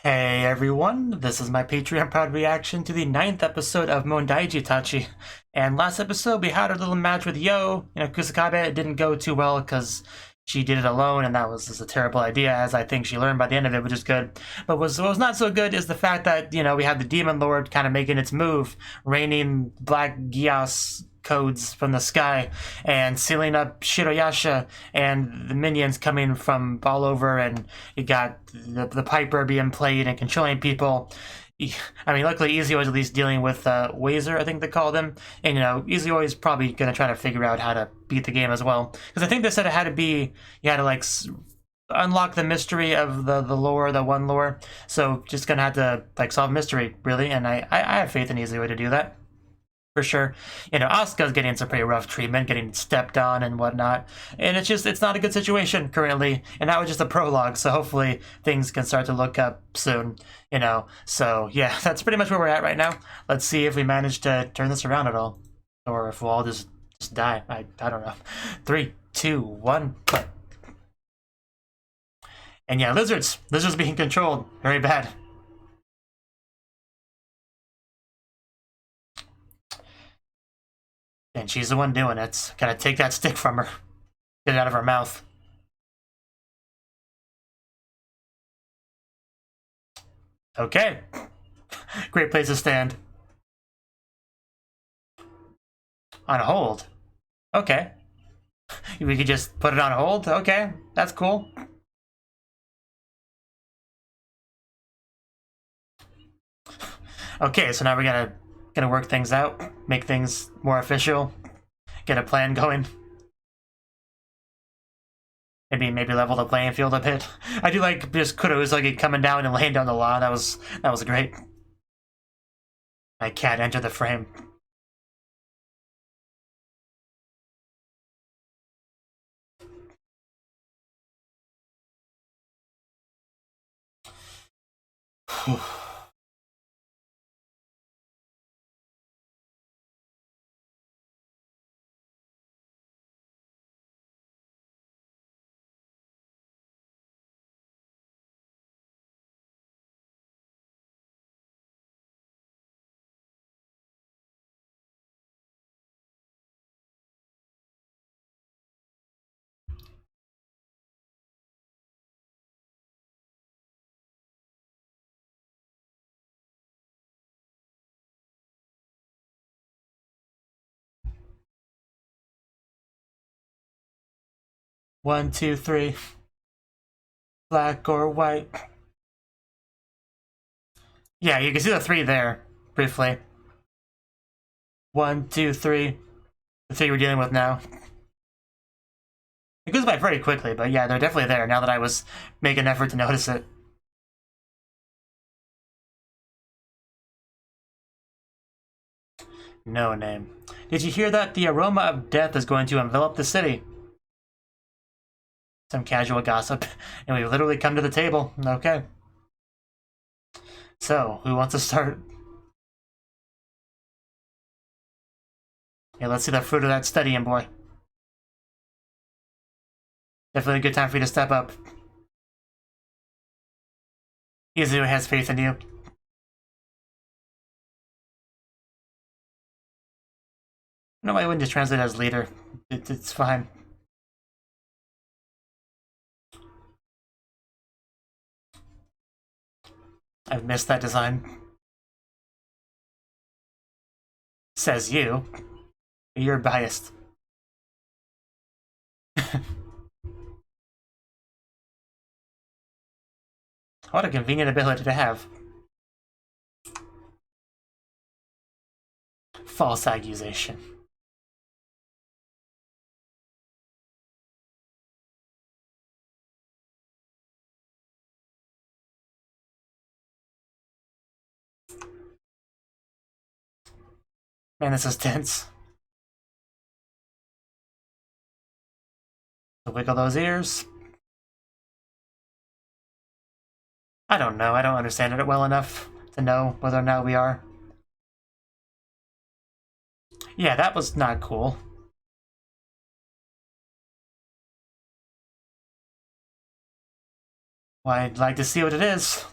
Hey everyone, this is my Patreon proud reaction to the 9th episode of Mondaiji-tachi. And last episode we had our little match with Kusakabe. It didn't go too well because she did it alone and that was just a terrible idea, as I think she learned by the end of it, which is good. But what was not so good is the fact that, we had the Demon Lord kind of making its move, raining black Gias codes from the sky and sealing up Shiroyasha and the minions coming from all over, and you got the Piper being played and controlling people. I mean, luckily Easy was at least dealing with Wazer, I think they called him, and Easy is probably gonna try to figure out how to beat the game as well, because I think they said it had to be, you had to like unlock the mystery of the lore, the one lore, so just gonna have to like solve mystery really, and I have faith in Easy to do that. For sure. Asuka's getting some pretty rough treatment, getting stepped on and whatnot. And it's not a good situation currently. And that was just a prologue, so hopefully things can start to look up soon, So, yeah, that's pretty much where we're at right now. Let's see if we manage to turn this around at all. Or if we'll all just die. I don't know. 3, 2, 1, play. And yeah, lizards. Lizards being controlled. Very bad. And she's the one doing it. Gotta take that stick from her. Get it out of her mouth. Okay. Great place to stand. On hold. Okay. We could just put it on hold? Okay. That's cool. Okay, so now we're gonna work things out, make things more official, get a plan going. Maybe level the playing field a bit. I do like just Kuro's like coming down and laying down the law. That was great. My cat entered the frame. One, two, three. Black or white. Yeah, you can see the 3 there, briefly. 1, 2, 3. The 3 we're dealing with now. It goes by pretty quickly, but yeah, they're definitely there now that I was making an effort to notice it. No name. Did you hear that? The aroma of death is going to envelop the city. Some casual gossip, and we've literally come to the table. Okay. So, who wants to start? Yeah, let's see the fruit of that studying, boy. Definitely a good time for you to step up. Izu has faith in you. I don't know why I wouldn't just translate as leader. It's fine. I've missed that design. Says you. You're biased. What a convenient ability to have. False accusation. Man, this is tense. So wiggle those ears. I don't know. I don't understand it well enough to know whether or not we are. Yeah, that was not cool. Well, I'd like to see what it is.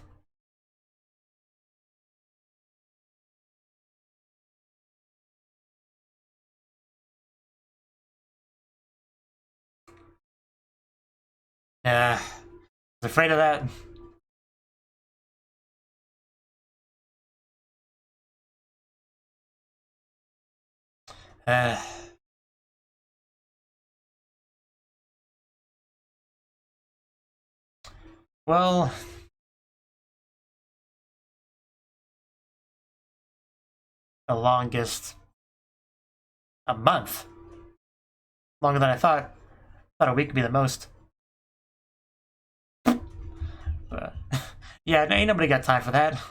I was afraid of that. Well, the longest. A month. Longer than I thought. Thought a week would be the most. But, yeah, ain't nobody got time for that.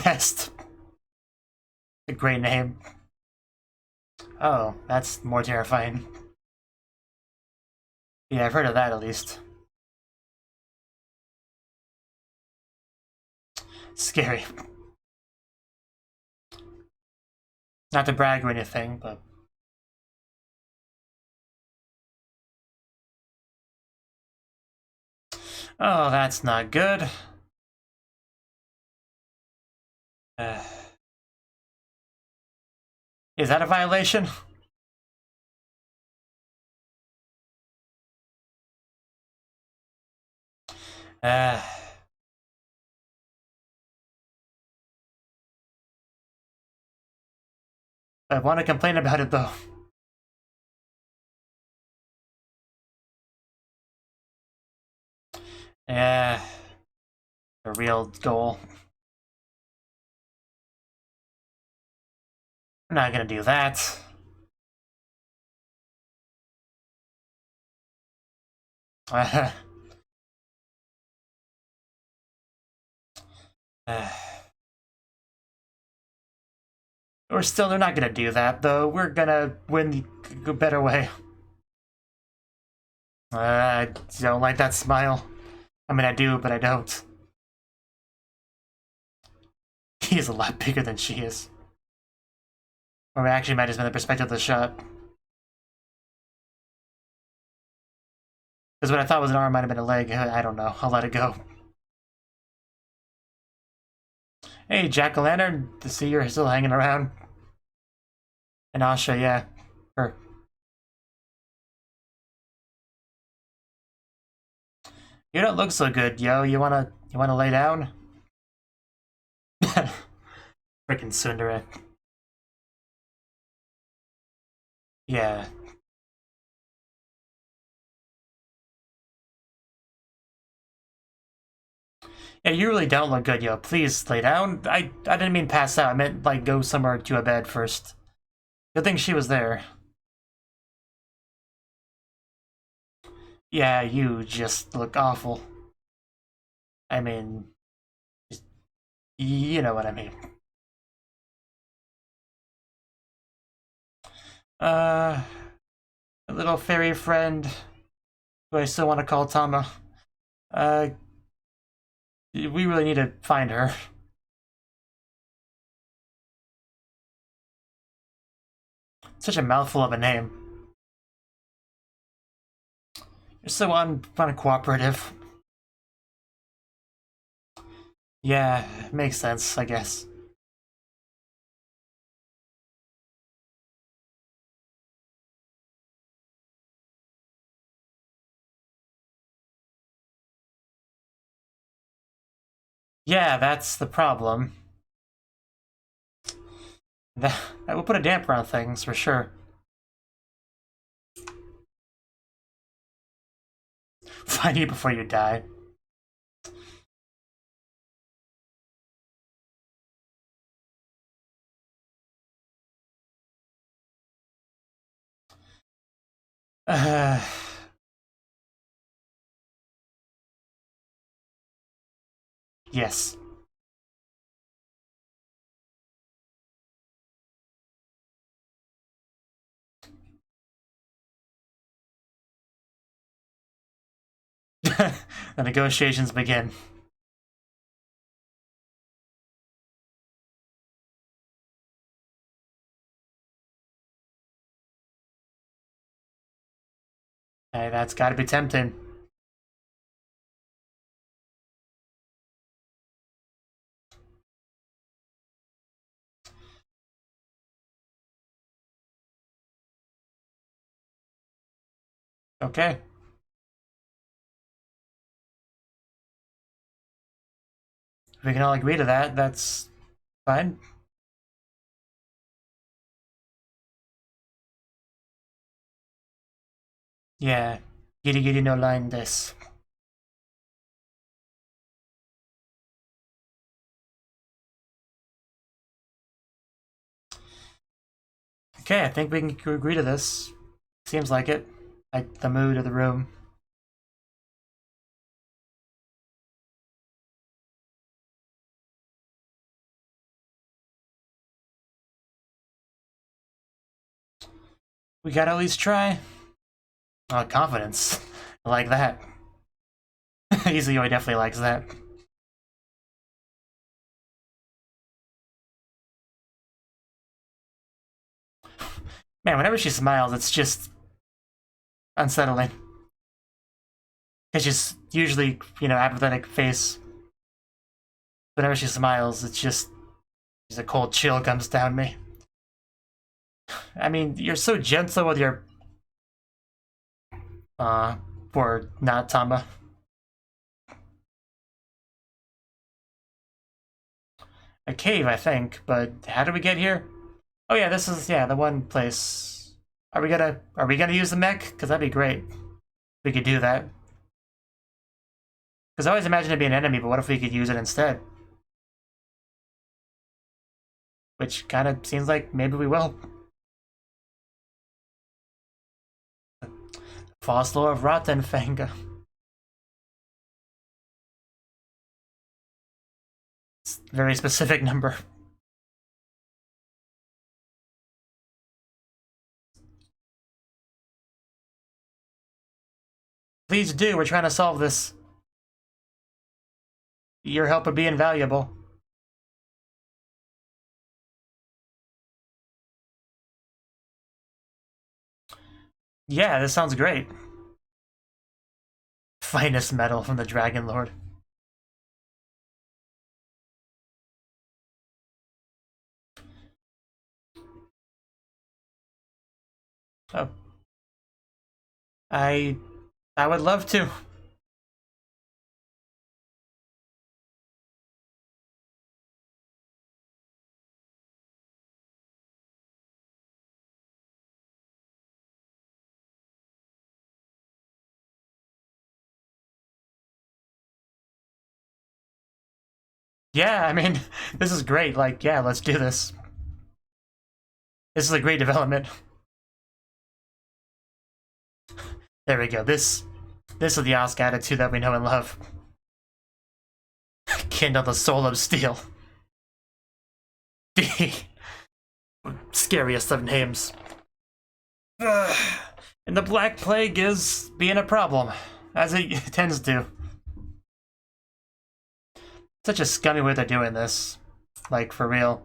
Best. A great name. Oh, that's more terrifying. Yeah, I've heard of that at least. Scary. Not to brag or anything, but... Oh, that's not good. Is that a violation? I want to complain about it, though. Yeah. A real goal. I'm not gonna do that. They're not gonna do that, though. We're gonna win the better way. I don't like that smile. I mean, I do, but I don't. He's a lot bigger than she is. Or actually, might have been the perspective of the shot. Because what I thought was an arm might have been a leg. I don't know. I'll let it go. Hey, Jack-o'-lantern, to see you're still hanging around. And Asha, yeah. Her. You don't look so good, yo. You wanna lay down? Frickin' tsundere. Yeah. Yeah, you really don't look good, yo. Please lay down. I didn't mean pass out. I meant, like, go somewhere to a bed first. Good thing she was there. Yeah, you just look awful. I mean... You know what I mean. A little fairy friend, who I still want to call Tama. We really need to find her. Such a mouthful of a name. You're so uncooperative. Yeah, makes sense, I guess. Yeah, that's the problem. That will put a damper on things, for sure. Find you before you die. Yes. The negotiations begin. Hey, that's gotta be tempting. Okay. If we can all agree to that, that's fine. Yeah. Giri giri no line this. Okay, I think we can agree to this. Seems like it. Like the mood of the room. We gotta at least try. Oh, confidence. I like that. Izuyoi definitely likes that. Man, whenever she smiles, it's just unsettling. Because she's usually, apathetic face. Whenever she smiles, it's just a cold chill comes down me. I mean, you're so gentle with your poor Natama. A cave, I think, but how did we get here? Oh yeah, this is the one place. Are we gonna use the mech? Because that'd be great. If we could do that. Because I always imagine it being an enemy, but what if we could use it instead? Which kind of seems like maybe we will. Fossil of Rattenfanga. It's a very specific number. Please do, we're trying to solve this. Your help would be invaluable. Yeah, this sounds great. Finest metal from the Dragon Lord. Oh. I would love to. Yeah, I mean, this is great. Like, yeah, let's do this. This is a great development. There we go. This is the Asuka attitude that we know and love. Kindle the soul of steel. The scariest of names. And the Black Plague is being a problem, as it tends to. Such a scummy way they're doing this. Like, for real.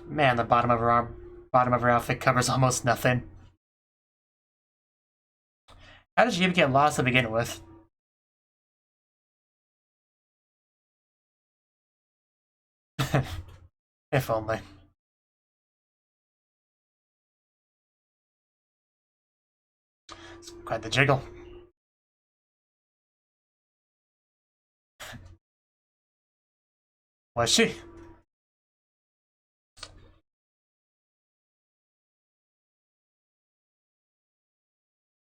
Man, the bottom of her outfit covers almost nothing. How did she even get lost to begin with? If only. It's quite the jiggle. Was she?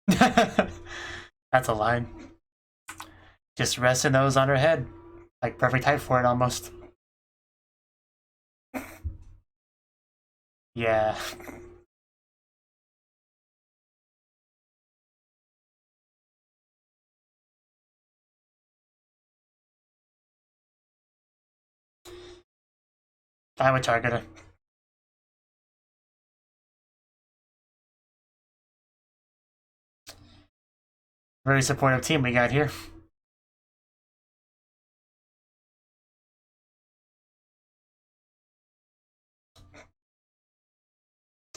That's a line. Just resting those on her head. Like perfect height for it almost. Yeah. I would target her. Very supportive team we got here.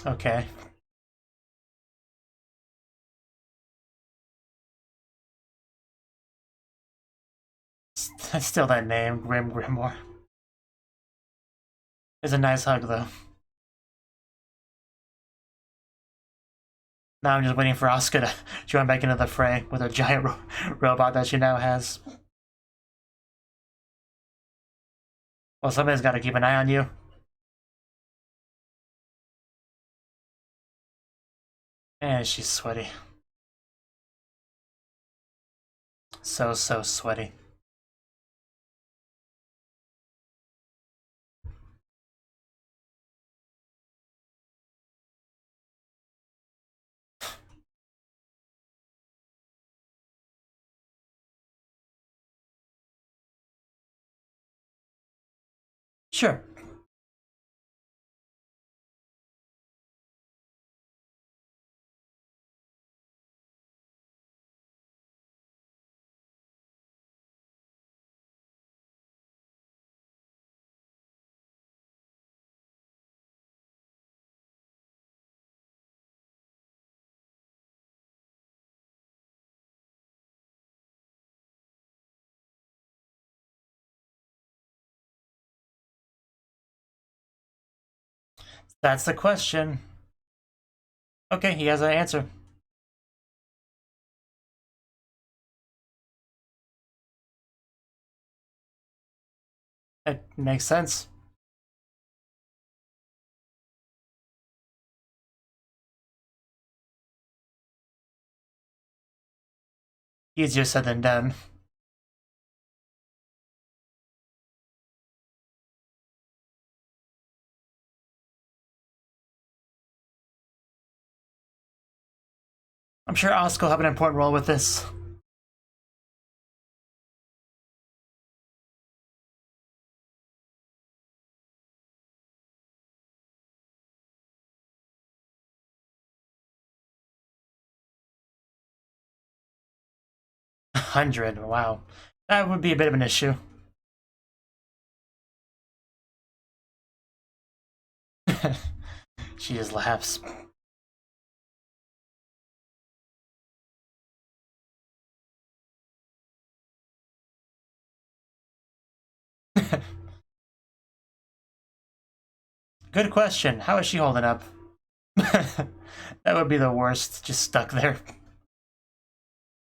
Okay. Still that name, Grim Grimoire. It's a nice hug, though. Now I'm just waiting for Asuka to join back into the fray with a giant robot that she now has. Well, somebody's got to keep an eye on you. And she's sweaty. So sweaty. Sure. That's the question. Okay, he has an answer. It makes sense. Easier said than done. I'm sure Asuka will have an important role with this. $100, wow. That would be a bit of an issue. She just laughs. Good question. How is she holding up? That would be the worst, just stuck there.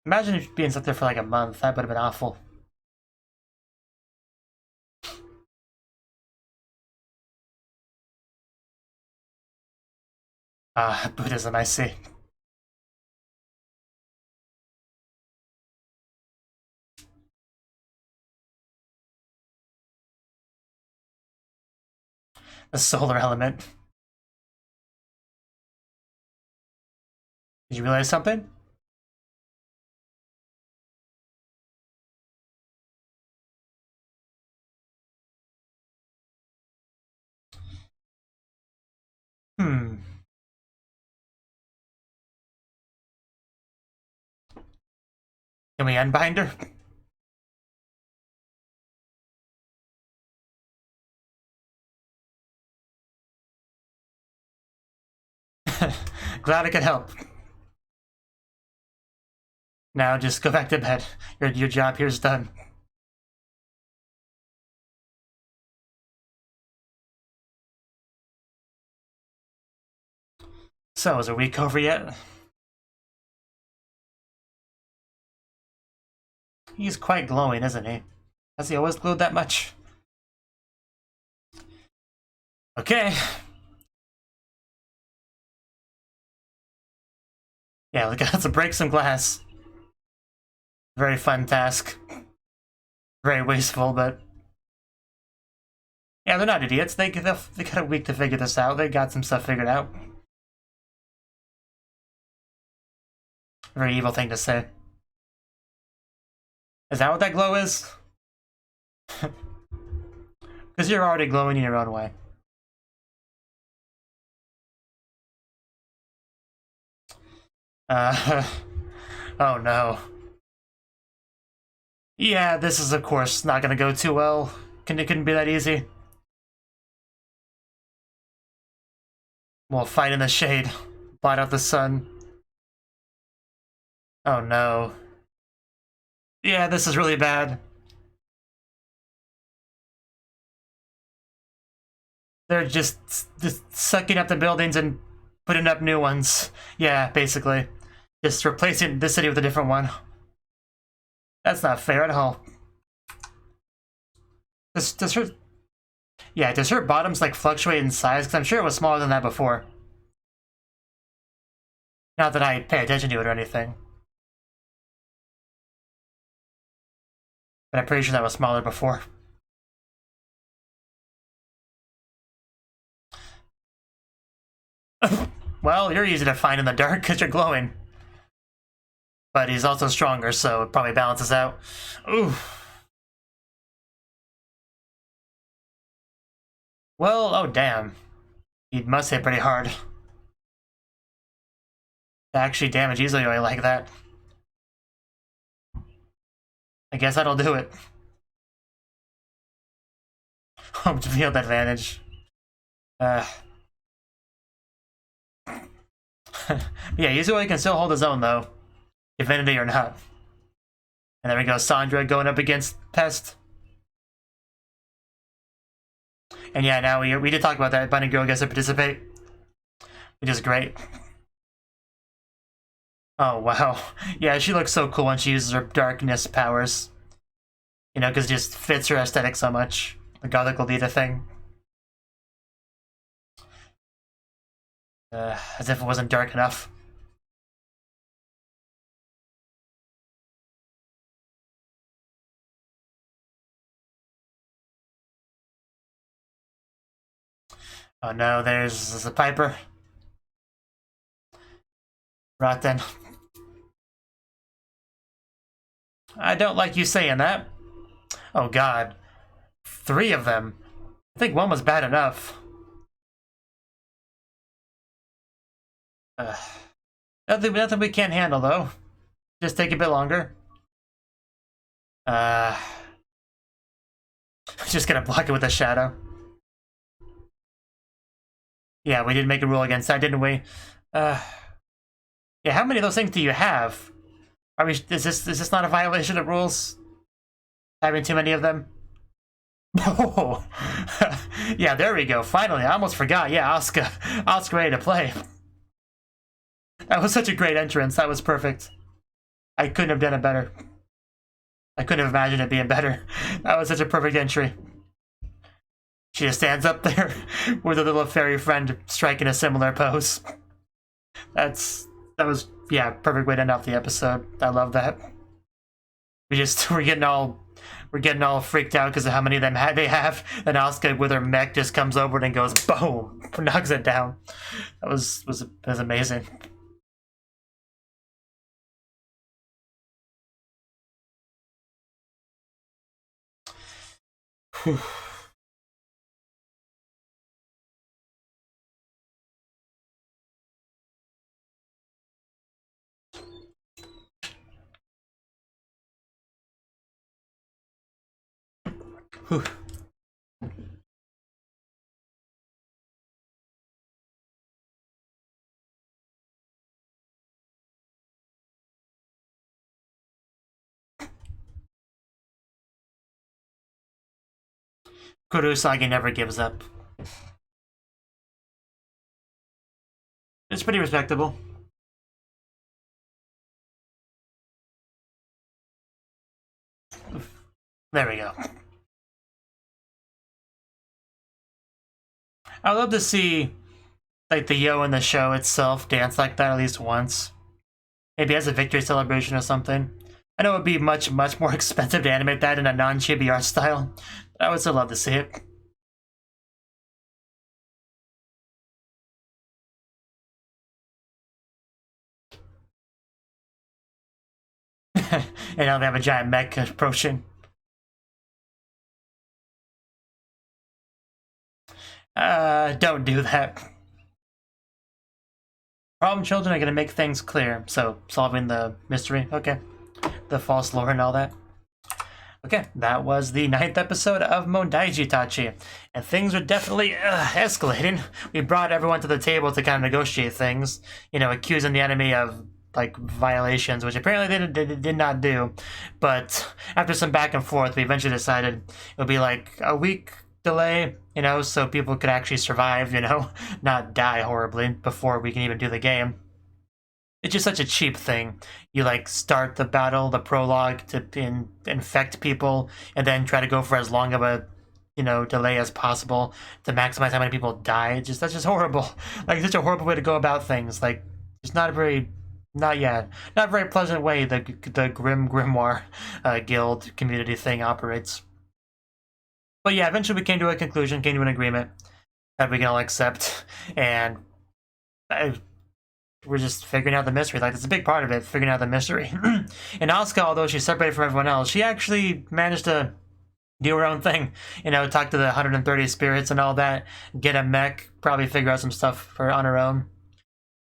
Imagine if being stuck there for like a month. That would have been awful. Buddhism, I see. The solar element. Did you realize something? Can we unbind her? Glad I could help. Now just go back to bed. Your job here's done. So, is her week over yet? He's quite glowing, isn't he? Has he always glowed that much? Okay. Yeah, let's break some glass. Very fun task. Very wasteful, but... Yeah, they're not idiots. They got a week to figure this out. They got some stuff figured out. Very evil thing to say. Is that what that glow is? Because you're already glowing in your own way. Oh no. Yeah, this is of course not gonna go too well. It couldn't be that easy. We'll fight in the shade. Blot out the sun. Oh no. Yeah, this is really bad. They're just sucking up the buildings and Putting up new ones. Yeah, basically. Just replacing this city with a different one. That's not fair at all. Does her bottoms like fluctuate in size? Because I'm sure it was smaller than that before. Not that I pay attention to it or anything. But I'm pretty sure that was smaller before. Well, you're easy to find in the dark because you're glowing. But he's also stronger, so it probably balances out. Ooh. Well, oh damn. He must hit pretty hard. To actually damage easily like that. I guess that'll do it. Home to field advantage. Yeah, usually can still hold his own though. Divinity or not. And there we go, Sandra going up against Pest. And yeah, now we did talk about that. Bunny Girl gets to participate, which is great. Oh wow, yeah, she looks so cool when she uses her darkness powers. You know, because it just fits her aesthetic so much. The Gothic Lolita thing. As if it wasn't dark enough. Oh no, there's a Piper. Rotten. I don't like you saying that. Oh god. 3 of them. I think 1 was bad enough. Nothing we can't handle though. Just take a bit longer. Just gonna block it with a shadow. Yeah, we did make a rule against that, didn't we? Yeah, how many of those things do you have? Are we? Is this not a violation of rules? Having too many of them? Oh, yeah, there we go. Finally, I almost forgot. Yeah, Asuka ready to play. That was such a great entrance. That was perfect. I couldn't have done it better. I couldn't have imagined it being better. That was such a perfect entry. She just stands up there with a little fairy friend striking a similar pose. That was, yeah, perfect way to end off the episode. I love that. We're getting all freaked out because of how many of them they have. And Asuka with her mech just comes over and goes boom, knocks it down. That was amazing. Whew. Whew. Kurosagi never gives up. It's pretty respectable. There we go. I would love to see like the Yo in the show itself dance like that at least once. Maybe as a victory celebration or something. I know it would be much more expensive to animate that in a non-chibi art style, but I would still love to see it. And now they have a giant mech approaching. Don't do that. Problem children are gonna make things clear, so solving the mystery, okay. The false lore and all that. Okay, that was the 9th episode of Mondaiji-tachi, and things are definitely escalating. We brought everyone to the table to kind of negotiate things, you know, accusing the enemy of like violations, which apparently they did not do. But after some back and forth, we eventually decided it would be like a week delay, you know, so people could actually survive, you know, not die horribly before we can even do the game. It's just such a cheap thing. You like start the battle, the prologue, to infect people, and then try to go for as long of a, you know, delay as possible to maximize how many people die. That's just horrible. Like, such a horrible way to go about things. Like, it's not a very, not a very pleasant way the Grimoire guild community thing operates. But yeah, eventually we came to a conclusion, came to an agreement that we can all accept, and we're just figuring out the mystery. Like, it's a big part of it, figuring out the mystery. And Asuka, although she's separated from everyone else, she actually managed to do her own thing. You know, talk to the 130 spirits and all that, get a mech, probably figure out some stuff on her own.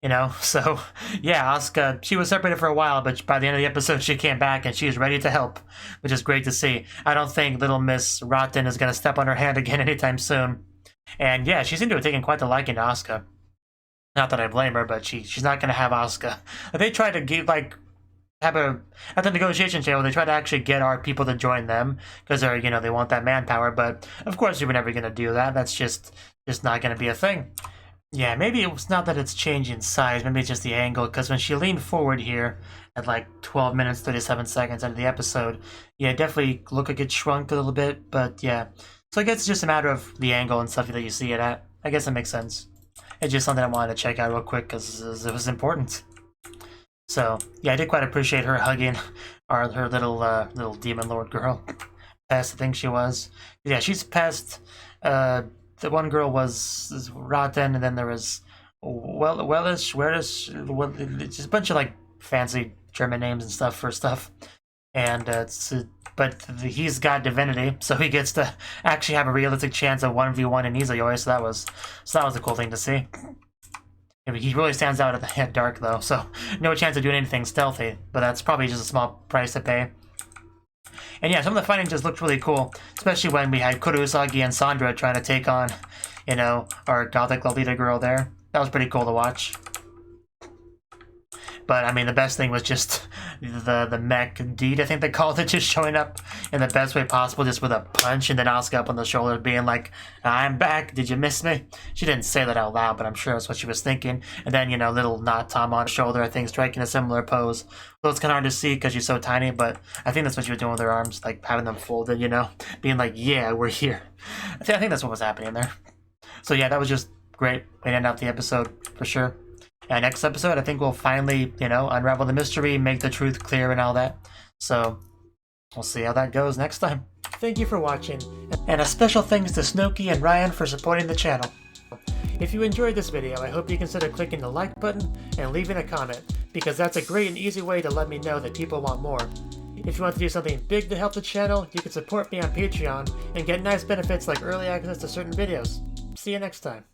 You know, so yeah, Asuka, she was separated for a while, but by the end of the episode, she came back and she's ready to help, which is great to see. I don't think little Miss Rotten is going to step on her hand again anytime soon. And yeah, she seemed to have taken quite the liking to Asuka. Not that I blame her, but she's not going to have Asuka. They tried to give, like, at the negotiation table, they try to actually get our people to join them because they're, you know, they want that manpower. But of course, we were never going to do that. That's just not going to be a thing. Yeah, maybe it's not that it's changing size, maybe it's just the angle, because when she leaned forward here at like 12 minutes, 37 seconds into the episode, yeah, it definitely looked like it shrunk a little bit, but yeah. So I guess it's just a matter of the angle and stuff that you see it at. I guess it makes sense. It's just something I wanted to check out real quick, because it was important. So, yeah, I did quite appreciate her hugging her little demon lord girl. Past, I think she was. Yeah, she's past, the one girl was Rotten, and then there was Wellish, just a bunch of like fancy German names and stuff for stuff. And but he's got divinity, so he gets to actually have a realistic chance of 1v1 in Izayoi. So that was a cool thing to see. He really stands out at the dark though, so no chance of doing anything stealthy. But that's probably just a small price to pay. And yeah, some of the fighting just looked really cool, especially when we had Kurosagi and Sandra trying to take on, you know, our gothic Lolita girl there. That was pretty cool to watch. But, I mean, the best thing was just the mech deed, I think they called it, just showing up in the best way possible, just with a punch, and then Asuka up on the shoulder being like, I'm back, did you miss me? She didn't say that out loud, but I'm sure that's what she was thinking. And then, you know, little Not Tom on her shoulder, I think, striking a similar pose. Well, it's kind of hard to see because she's so tiny, but I think that's what she was doing with her arms, like having them folded, you know, being like, yeah, we're here. I think that's what was happening there. So yeah, that was just great. We ended out the episode for sure. And next episode, I think we'll finally, you know, unravel the mystery, make the truth clear and all that. So, we'll see how that goes next time. Thank you for watching, and a special thanks to Cnouki and Ryan for supporting the channel. If you enjoyed this video, I hope you consider clicking the like button and leaving a comment, because that's a great and easy way to let me know that people want more. If you want to do something big to help the channel, you can support me on Patreon and get nice benefits like early access to certain videos. See you next time.